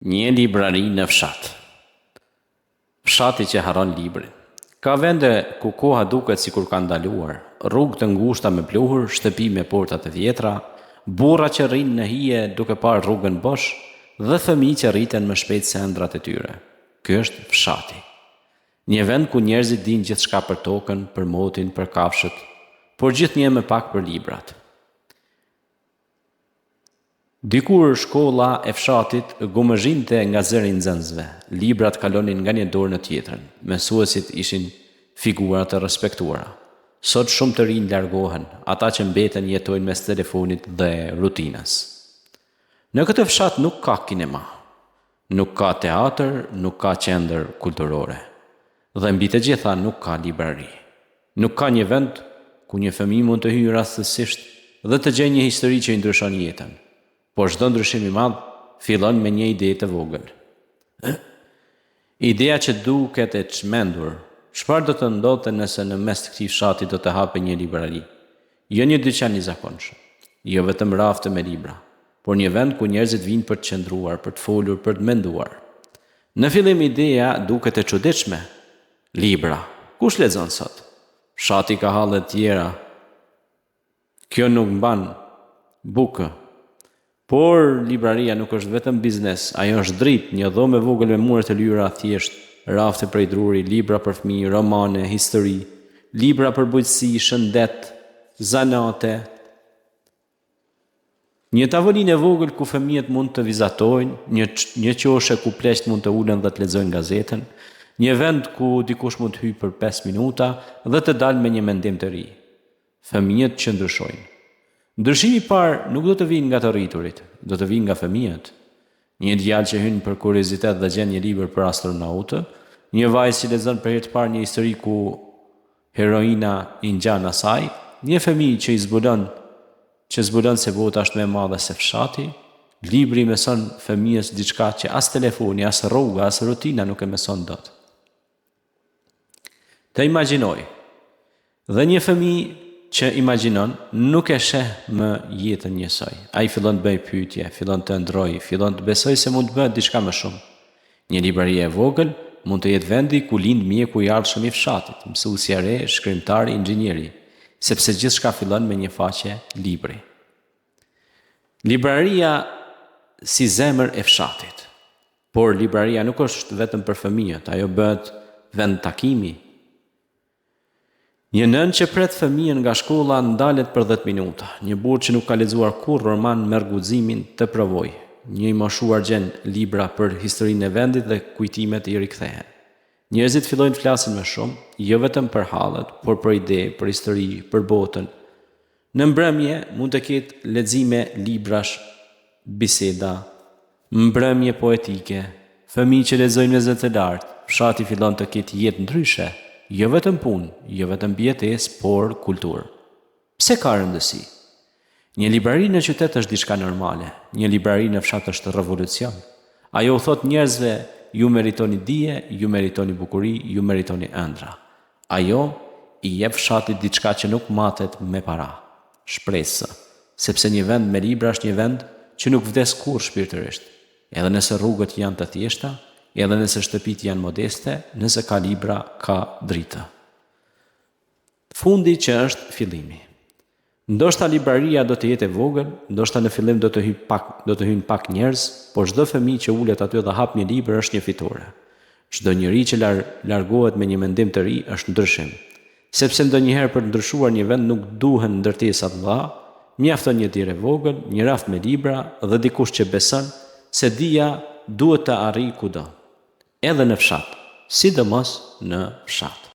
Një librari në fshat. Fshati që haron librin. Ka vende ku koha duket sikur ka ndaluar, rrugë të ngushta me pluhur, shtëpi me portat e vjetra, burra që rrinë në hije duke parë rrugën bosh dhe fëmijë që rriten më shpejt se ëndrat e tyre. Ky është fshati. Një vend ku njerëzit dinë gjithçka për tokën, për motin, për kafshët, por gjithnjë më pak për librat. Dikur shkolla e fshatit gumëzhinte nga zëri i nxënësve. Librat kalonin nga një dorë në tjetrën. Mësuesit ishin figura të respektuara. Sot shumë të rinj largohen, ata që mbeten jetojnë mes telefonit dhe rutinës. Në këtë fshat nuk ka kinema, nuk ka teatër, nuk ka qendër kulturore. Dhe mbi të gjitha nuk ka librari. Nuk ka një vend ku një fëmijë mund të hyjë rastësisht dhe të gjejë një histori që i ndryshon jetën. Por çdo ndryshim i madh fillon me një ide të vogël. Ideja që duket e çmendur. Çfarë do të ndodhte nëse në mes të këtij fshati do të hape një librari? Jo një dyqan i zakonshëm, jo vetëm rafte me libra, por një vend ku njerëzit vinë për të qëndruar, për të folur, për të menduar. Në fillim ideja duket e çuditshme. Libra. Kush lexon sot? Fshati ka halle të tjera. Kjo nuk mban bukë. Por libraria nuk është vetëm biznes, ajo është dritë, një dhomë e vogël me mure të lyera thjesht, rafte prej druri, libra për fëmijë, romane, histori, libra për bujqësi, shëndet, zanate. Një tavolinë e vogël ku fëmijët mund të vizatojnë, një qoshe ku pleqt mund të ulen dhe të lexojnë gazetën, një vend ku dikush mund të hyjë për 5 minuta dhe të dalë me një mendim të ri. Fëmijët që ndryshojnë. Ndryshimi i parë nuk do të vinë nga të rriturit, do të vinë nga fëmijët. Një djalë që hyn për kuriozitet dhe gjen një libër për astronautë, një vajzë që lexon për herë të parë një histori ku heroina i ngjan asaj, një fëmijë që zbulon se bota është më e madhe se fshati. Libri mëson fëmijës diçka që as telefoni, as rruga, as rutina nuk e mëson dot. Të imagjinoj. Dhe një fëmijë që imagjinon nuk e sheh më jetën njësoj. Ai fillon të bëj pyetje, fillon të ndrojë, fillon të besoj se mund të bëhet diçka më shumë. Një librari e vogël mund të jetë vendi ku lind mjeku i ardhshëm i fshatit, mësuesi i re, shkrimtari, inxhinieri, sepse gjithçka fillon me një faqe libri. Libraria si zemër e fshatit. Por libraria nuk është vetëm për fëmijët, ajo bëhet vend takimi. Një nën që pret fëmijën nga shkolla ndalet për 10 minuta. Një burrë që nuk ka lexuar kurrë roman merr guximin të provojë. Një i moshuar gjen libra për historinë e vendit dhe kujtimet i rikthehen. Njerëzit fillojnë të flasin më shumë, jo vetëm për hallet, por për ide, për histori, për botën. Në mbrëmje mund të ketë lexime librash, biseda, mbrëmje poetike, fëmijë që lexojnë me zë të lartë. Fshati fillon të ketë jetë ndryshe. Jo vetëm punë, jo vetëm bijetesë, por kulturë. Pse ka rëndësi? Një librari në qytet është diçka normale, një librari në fshat është revolucion. Ajo u thot njerëzve, ju meritoni dije, ju meritoni bukuri, ju meritoni ëndra. Ajo i jep fshatit diçka që nuk matet me para, shpresë, sepse një vend me libra është një vend që nuk vdes kurrë shpirtërisht. Edhe nëse rrugët janë të thjeshta, edhe nëse shtëpit janë modeste, nëse ka libra, ka dritë. Fundi që është fillimi. Ndoshta libraria do të jetë e vogël, ndoshta në fillim do të hyjnë pak njerëz, por çdo fëmijë që ulet aty dhe hap një libër është një fitore. Çdo njeri që largohet me një mendim të ri është ndryshim. Sepse ndonjëherë për të ndryshuar një vend nuk duhen ndërtesa të mëdha, mjafton një dirë e vogël, një raft me libra dhe dikush që beson se dija duhet të arrijë kudo. Edhe në fshat, sidomos në fshat.